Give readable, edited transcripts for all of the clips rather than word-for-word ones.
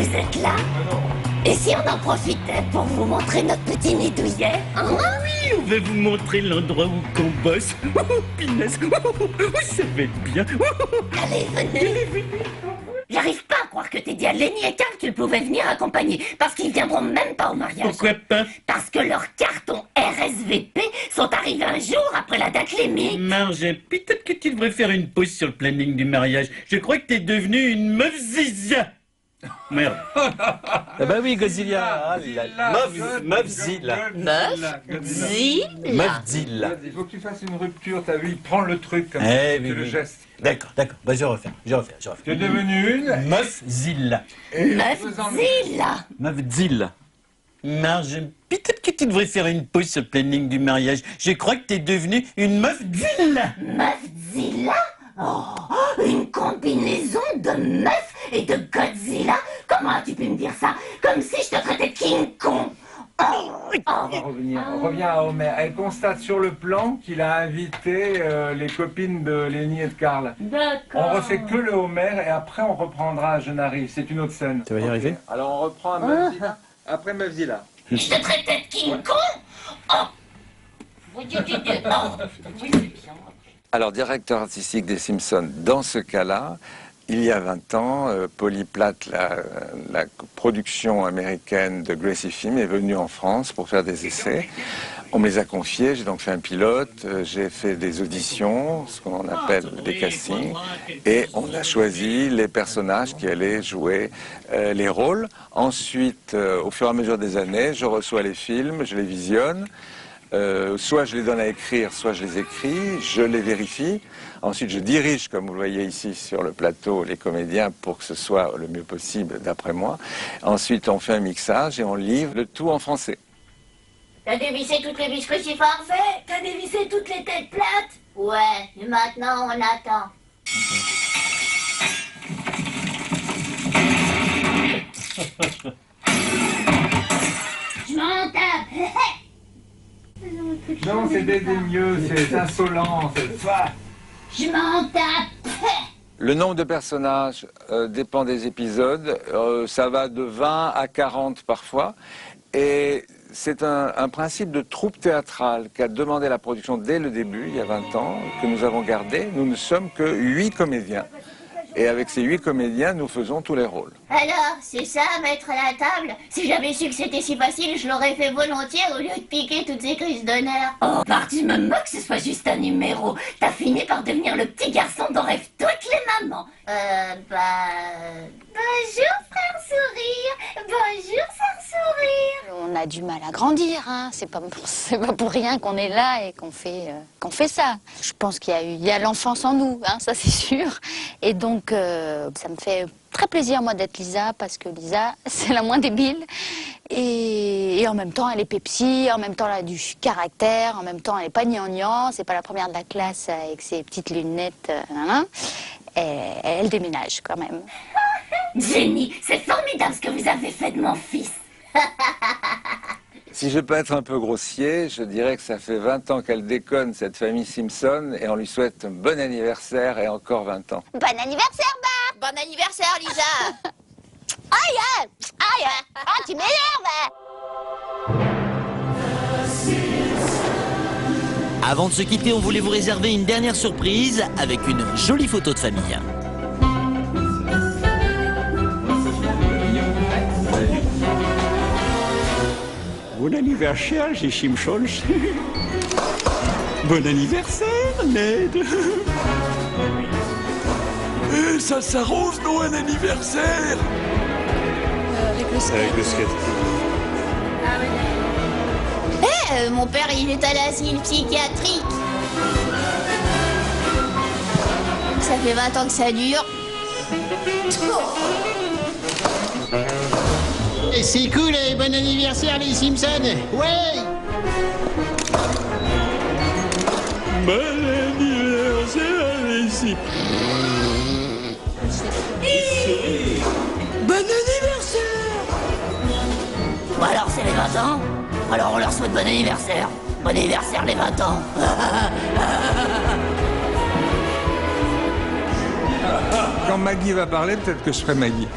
vous êtes là. Et si on en profitait pour vous montrer notre petit nid douillet, hein? Oui, on va vous montrer l'endroit où qu'on bosse. Pinesse, ça va être bien. Allez, venez. J'arrive pas à croire que t'aies dit à Lenny et Carl qu'ils pouvaient venir accompagner, parce qu'ils viendront même pas au mariage. Pourquoi pas? Parce que leurs cartons RSVP sont arrivés un jour après la date limite. Marge, peut-être que tu devrais faire une pause sur le planning du mariage. Je crois que t'es devenue une meuf ziza. Merde. Ah bah oui, Godzilla. Meuf Zilla. Meuf Zilla. Il faut que tu fasses une rupture, t'as vu, il prend le truc comme Eh ça, oui, c'est le oui. geste. D'accord. Bah je refais. Tu es devenu une... Meuf Zilla. Meuf Zilla. Meuf Zilla. Marge, peut-être que tu devrais faire une pause sur le planning du mariage. Je crois que t'es devenue une meuf zilla. Meuf Zilla? Oh, une combinaison de meuf et de Godzilla? Comment as-tu pu me dire ça? Comme si je te traitais de King Kong. On va revenir. On revient à Homer. Elle constate sur le plan qu'il a invité les copines de Lenny et de Carl. D'accord. On refait que le Homer et après on reprendra à Genari. C'est une autre scène. Tu vas y arriver? Alors on reprend à Meuf Zilla. Après Meuf Zilla. Je te traitais de King Kong? Oh. Oui, c'est bien. Alors, directeur artistique des Simpsons, dans ce cas-là, il y a 20 ans, Polly Platt, la production américaine de Gracie Film, est venue en France pour faire des essais. On me les a confiés, j'ai donc fait un pilote, j'ai fait des auditions, ce qu'on appelle des castings, et on a choisi les personnages qui allaient jouer les rôles. Ensuite, au fur et à mesure des années, je reçois les films, je les visionne. Soit je les donne à écrire, soit je les écris, je les vérifie. Ensuite, je dirige, comme vous le voyez ici sur le plateau, les comédiens pour que ce soit le mieux possible d'après moi. Ensuite, on fait un mixage et on livre le tout en français. T'as dévissé toutes les vis que c'est parfait? T'as dévissé toutes les têtes plates? Ouais, et maintenant on attend. Je m'en tape. Non, c'est dédaigneux, c'est insolent, c'est ça. Je m'en tape. Le nombre de personnages dépend des épisodes. Ça va de 20 à 40 parfois. Et c'est un principe de troupe théâtrale qu'a demandé la production dès le début, il y a 20 ans, que nous avons gardé. Nous ne sommes que 8 comédiens. Et avec ces 8 comédiens, nous faisons tous les rôles. Alors, c'est ça, mettre à la table? Si j'avais su que c'était si facile, je l'aurais fait volontiers au lieu de piquer toutes ces crises d'honneur. Oh, tu me moques que ce soit juste un numéro. T'as fini par devenir le petit garçon dont rêvent toutes les mamans. Bonjour, frère sourire. Bonjour, sœur sourire. On a du mal à grandir, hein. C'est pas pour rien qu'on est là et qu'on fait ça. Je pense qu'il y a l'enfance en nous, hein, ça c'est sûr. Et donc, ça me fait très plaisir, moi, d'être Lisa, parce que Lisa, c'est la moins débile. Et en même temps, elle est Pepsi, en même temps, elle a du caractère, en même temps, elle est pas gnangnan, c'est pas la première de la classe avec ses petites lunettes, et elle déménage, quand même. Jenny, c'est formidable ce que vous avez fait de mon fils. Si je peux être un peu grossier, je dirais que ça fait 20 ans qu'elle déconne, cette famille Simpson, et on lui souhaite un bon anniversaire et encore 20 ans. Bon anniversaire, Bart! Bon anniversaire, Lisa. Aïe! Ah, tu m'énerves! Avant de se quitter, on voulait vous réserver une dernière surprise avec une jolie photo de famille. Bon anniversaire, les Simpsons. Bon anniversaire, Ned. Ça s'arrose, non, un anniversaire? Avec le skate. Avec le skate. Mon père, il est à l'asile psychiatrique. Ça fait 20 ans que ça dure. C'est cool, bon anniversaire les Simpsons. Ouais. Bon anniversaire, les Simpsons. Bon anniversaire. Bon alors, c'est les 20 ans? Alors on leur souhaite bon anniversaire. Bon anniversaire les 20 ans. Quand Maggie va parler, peut-être que je ferai Maggie.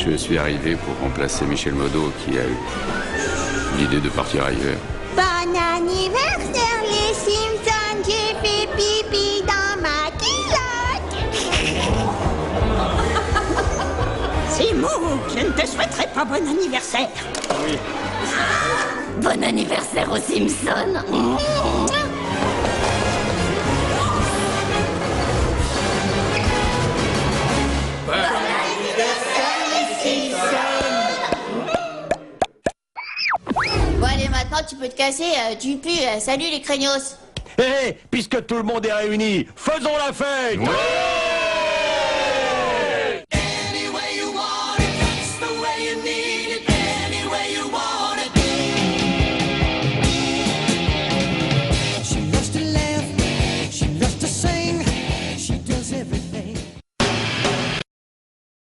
Je suis arrivé pour remplacer Michel Modo qui a eu l'idée de partir ailleurs. Bon anniversaire les Simpsons, j'ai fait pipi dans ma culotte. C'est mou, je ne te souhaiterai pas bon anniversaire. Oui. Bon anniversaire aux Simpsons. Bon allez, maintenant tu peux te casser, tu pues, salut les craignos. Hé, puisque tout le monde est réuni, faisons la fête. Ouais.